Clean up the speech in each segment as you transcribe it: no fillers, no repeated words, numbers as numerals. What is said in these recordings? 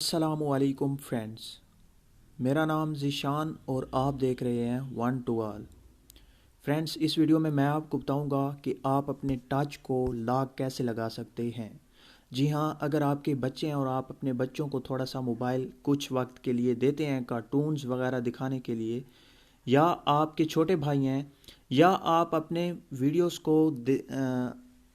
अस्सलामुअलैकुम फ्रेंड्स, मेरा नाम ज़ीशान और आप देख रहे हैं वन टू ऑल। फ्रेंड्स, इस वीडियो में मैं आपको बताऊंगा कि आप अपने टच को लॉक कैसे लगा सकते हैं। जी हाँ, अगर आपके बच्चे हैं और आप अपने बच्चों को थोड़ा सा मोबाइल कुछ वक्त के लिए देते हैं कार्टून्स वगैरह दिखाने के लिए, या आपके छोटे भाई हैं, या आप अपने वीडियोस को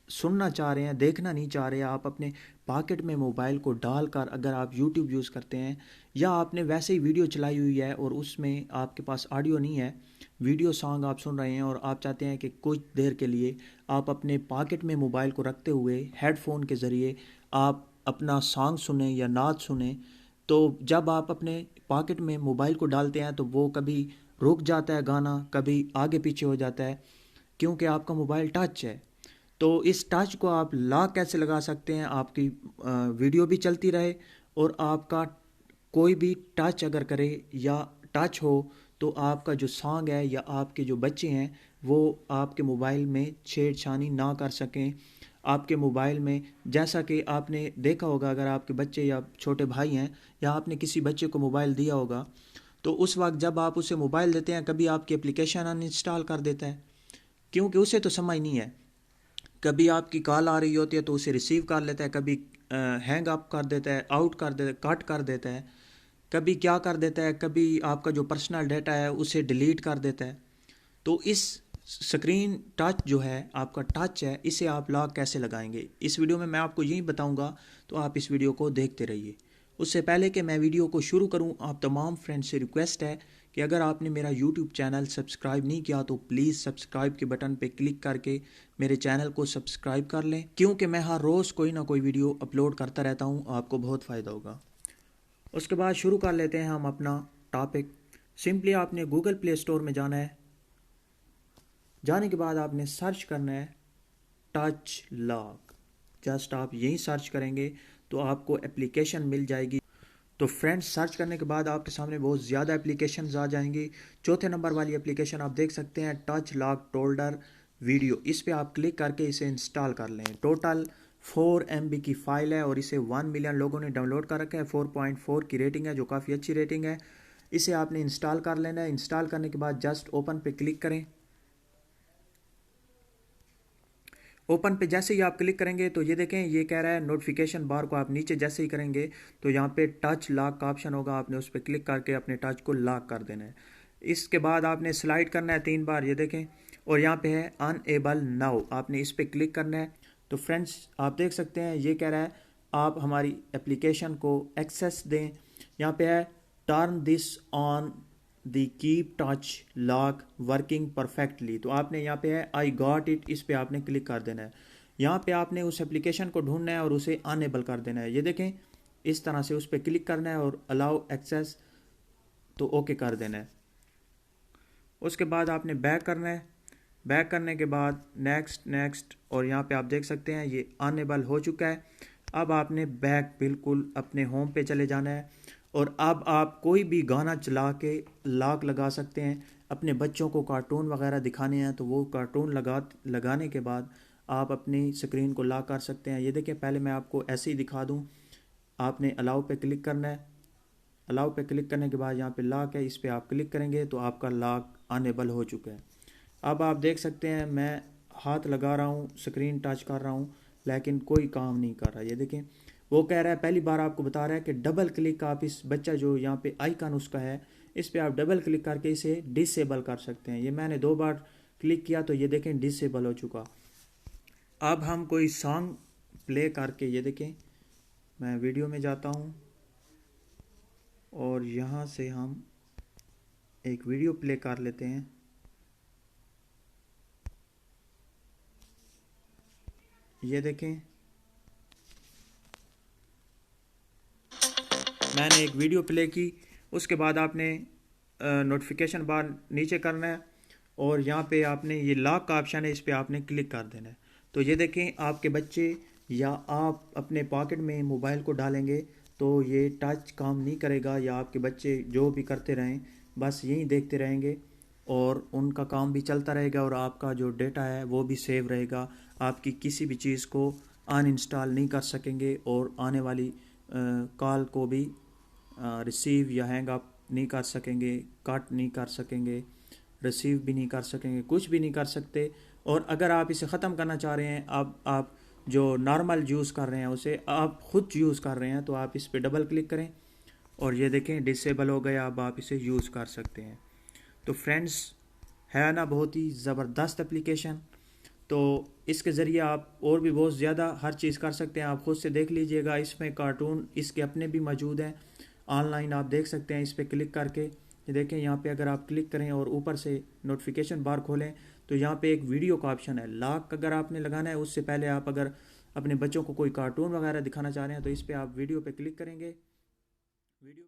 सुनना चाह रहे हैं, देखना नहीं चाह रहे, आप अपने पॉकेट में मोबाइल को डालकर अगर आप यूट्यूब यूज़ करते हैं, या आपने वैसे ही वीडियो चलाई हुई है और उसमें आपके पास ऑडियो नहीं है, वीडियो सॉन्ग आप सुन रहे हैं और आप चाहते हैं कि कुछ देर के लिए आप अपने पॉकेट में मोबाइल को रखते हुए हेडफोन के ज़रिए आप अपना सॉन्ग सुने या नात सुने, तो जब आप अपने पॉकेट में मोबाइल को डालते हैं तो वो कभी रुक जाता है गाना, कभी आगे पीछे हो जाता है, क्योंकि आपका मोबाइल टच है। तो इस टच को आप लॉक कैसे लगा सकते हैं, आपकी वीडियो भी चलती रहे और आपका कोई भी टच अगर करे या टच हो तो आपका जो सॉन्ग है या आपके जो बच्चे हैं वो आपके मोबाइल में छेड़छानी ना कर सकें। आपके मोबाइल में, जैसा कि आपने देखा होगा, अगर आपके बच्चे या छोटे भाई हैं या आपने किसी बच्चे को मोबाइल दिया होगा, तो उस वक्त जब आप उसे मोबाइल देते हैं कभी आपकी एप्लीकेशन अनइंस्टॉल कर देता है, क्योंकि उसे तो समझ नहीं है। कभी आपकी कॉल आ रही होती है तो उसे रिसीव कर लेता है, कभी हैंग अप कर देता है, आउट कर देता है, कट कर देता है, कभी क्या कर देता है, कभी आपका जो पर्सनल डाटा है उसे डिलीट कर देता है। तो इस स्क्रीन टच जो है, आपका टच है, इसे आप लॉक कैसे लगाएंगे, इस वीडियो में मैं आपको यही बताऊंगा, तो आप इस वीडियो को देखते रहिए। उससे पहले कि मैं वीडियो को शुरू करूं, आप तमाम फ्रेंड्स से रिक्वेस्ट है कि अगर आपने मेरा यूट्यूब चैनल सब्सक्राइब नहीं किया तो प्लीज़ सब्सक्राइब के बटन पे क्लिक करके मेरे चैनल को सब्सक्राइब कर लें, क्योंकि मैं हर रोज़ कोई ना कोई वीडियो अपलोड करता रहता हूँ, आपको बहुत फ़ायदा होगा। उसके बाद शुरू कर लेते हैं हम अपना टॉपिक। सिंपली आपने गूगल प्ले स्टोर में जाना है, जाने के बाद आपने सर्च करना है टच लॉक। जस्ट आप यही सर्च करेंगे तो आपको एप्लीकेशन मिल जाएगी। तो फ्रेंड्स, सर्च करने के बाद आपके सामने बहुत ज़्यादा एप्लीकेशंस आ जाएंगी। चौथे नंबर वाली एप्लीकेशन आप देख सकते हैं, टच लॉक टोल्डर वीडियो। इस पर आप क्लिक करके इसे इंस्टॉल कर लें। टोटल 4 MB की फ़ाइल है और इसे 1 मिलियन लोगों ने डाउनलोड कर रखा है। 4.4 की रेटिंग है, जो काफ़ी अच्छी रेटिंग है। इसे आपने इंस्टॉल कर लेना है। इंस्टॉल करने के बाद जस्ट ओपन पे क्लिक करें। ओपन पे जैसे ही आप क्लिक करेंगे तो ये देखें, ये कह रहा है नोटिफिकेशन बार को आप नीचे जैसे ही करेंगे तो यहाँ पे टच लॉक का ऑप्शन होगा, आपने उस पर क्लिक करके अपने टच को लॉक कर देना है। इसके बाद आपने स्लाइड करना है 3 बार, ये देखें, और यहाँ पे है अनएबल नाउ, आपने इस पर क्लिक करना है। तो फ्रेंड्स, आप देख सकते हैं ये कह रहा है आप हमारी एप्लीकेशन को एक्सेस दें। यहाँ पे है turn this on the keep touch lock working perfectly. तो आपने यहाँ पे है आई गॉट इट, इस पे आपने क्लिक कर देना है। यहाँ पे आपने उस एप्लीकेशन को ढूंढना है और उसे अनेबल कर देना है। ये देखें, इस तरह से उस पर क्लिक करना है और अलाउ एक्सेस, तो ओके कर देना है। उसके बाद आपने बैक करना है। बैक करने के बाद नेक्स्ट नेक्स्ट, और यहाँ पे आप देख सकते हैं ये अनेबल हो चुका है। अब आपने बैक बिल्कुल अपने होम पे चले जाना है और अब आप कोई भी गाना चला के लॉक लगा सकते हैं। अपने बच्चों को कार्टून वगैरह दिखाने हैं तो वो कार्टून लगाने के बाद आप अपनी स्क्रीन को लॉक कर सकते हैं। ये देखिए, पहले मैं आपको ऐसे ही दिखा दूं। आपने अलाउ पे क्लिक करना है। अलाउ पे क्लिक करने के बाद यहाँ पे लॉक है, इस पर आप क्लिक करेंगे तो आपका लॉक अनेबल हो चुका है। अब आप देख सकते हैं मैं हाथ लगा रहा हूँ, स्क्रीन टच कर रहा हूँ, लेकिन कोई काम नहीं कर रहा। ये देखें, वो कह रहा है, पहली बार आपको बता रहा है कि डबल क्लिक आप इस बच्चा जो यहाँ पे आइकन उसका है, इस पे आप डबल क्लिक करके इसे डिसेबल कर सकते हैं। ये मैंने 2 बार क्लिक किया तो ये देखें डिसेबल हो चुका। अब हम कोई सॉन्ग प्ले करके, ये देखें, मैं वीडियो में जाता हूँ और यहाँ से हम एक वीडियो प्ले कर लेते हैं। ये देखें, मैंने एक वीडियो प्ले की। उसके बाद आपने नोटिफिकेशन बार नीचे करना है और यहाँ पे आपने ये लॉक का ऑप्शन है, इस पर आपने क्लिक कर देना है। तो ये देखें, आपके बच्चे या आप अपने पॉकेट में मोबाइल को डालेंगे तो ये टच काम नहीं करेगा, या आपके बच्चे जो भी करते रहें बस यही देखते रहेंगे और उनका काम भी चलता रहेगा और आपका जो डेटा है वो भी सेव रहेगा। आपकी किसी भी चीज़ को अनइंस्टॉल नहीं कर सकेंगे और आने वाली कॉल को भी रिसीव या हैंग अप नहीं कर सकेंगे, कट नहीं कर सकेंगे, रिसीव भी नहीं कर सकेंगे, कुछ भी नहीं कर सकते। और अगर आप इसे ख़त्म करना चाह रहे हैं, आप जो नॉर्मल यूज़ कर रहे हैं उसे आप ख़ुद यूज़ कर रहे हैं, तो आप इस पर डबल क्लिक करें और ये देखें डिसेबल हो गया। अब आप इसे यूज़ कर सकते हैं। तो फ्रेंड्स, है ना बहुत ही ज़बरदस्त एप्लीकेशन। तो इसके ज़रिए आप और भी बहुत ज़्यादा हर चीज़ कर सकते हैं। आप ख़ुद से देख लीजिएगा, इसमें कार्टून इसके अपने भी मौजूद हैं, ऑनलाइन आप देख सकते हैं। इस पर क्लिक करके ये देखें, यहाँ पे अगर आप क्लिक करें और ऊपर से नोटिफिकेशन बार खोलें तो यहाँ पे एक वीडियो का ऑप्शन है। लॉक अगर आपने लगाना है, उससे पहले आप अगर अपने बच्चों को कोई कार्टून वगैरह दिखाना चाह रहे हैं तो इस पर आप वीडियो पे क्लिक करेंगे। वीडियो